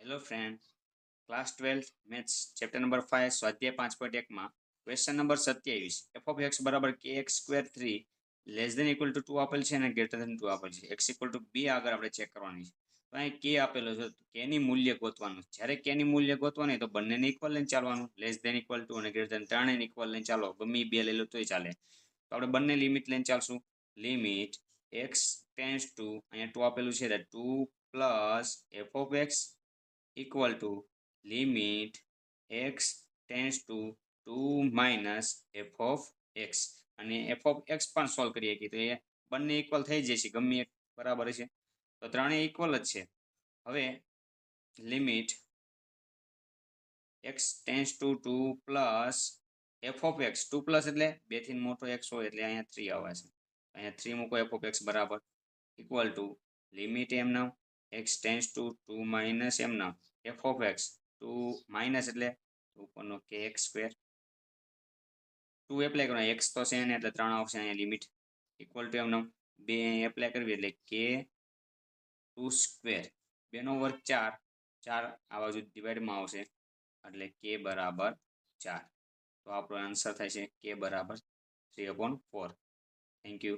Hello friend, class 12 maths chapter number 5 સ્વાધ્યાય 5.1 માં question number 27 f of x બરાબર kx square 3 less than equal to 2 આપેલ છે અને ગ્રેટર ધેન 2 આપેલ છે. x ઇક્વલ ટુ b આગળ આપણે ચેક કરવાની છે. તો અહીં k આપેલો છે, k ની મૂલ્ય ગોતવાનું. જ્યારે k ની મૂલ્ય ગોતવાની તો બંનેને ઇક્વલ લઈને ચાલવાનું, લેસ ધેન ઇક્વલ ટુ અને ગ્રેટર ધેન ત્રણેયને ઇક્વલ લઈને ચાલો. ગમે બે લઈ લો તોય ચાલે. તો આપણે બંને લિમિટ લઈને ચાલશું. લિમિટ x ટેન્સ ટુ અહીંયા 2 આપેલું છે, 2 plus f of x equal to limit x tends to 2 minus f of x અને f of x પણ સોલ્વ કરીએ કે તો એ બંને ઇક્વલ થઈ જશે, ગમે એક બરાબર છે તો ત્રણેય ઇક્વલ જ છે. હવે limit x tends to 2 plus f of x 2 plus એટલે 2 થી મોટો x હોય એટલે અહીંયા 3 આવે છે. અહીંયા 3 મૂકો f of x બરાબર ઇક્વલ ટુ લિમિટ એમ નામ x tends to 2 minus એમ નામ f of x 2 માઇનસ એટલે ઉપરનો kx સ્ક્વેર 2 એપ્લાય કરવાનો, x તો છે ને એટલે 3 આવશે અહીંયા લિમિટ ઇક્વલ ટુ એમ નામ 2 એપ્લાય કરવી એટલે k 2 સ્ક્વેર 2 નો વર્ગ 4 4 આ બાજુ ડિવાઈડમાં આવશે એટલે k બરાબર 4. તો આપણો આન્સર થાય છે k બરાબર 3/4. Thank you.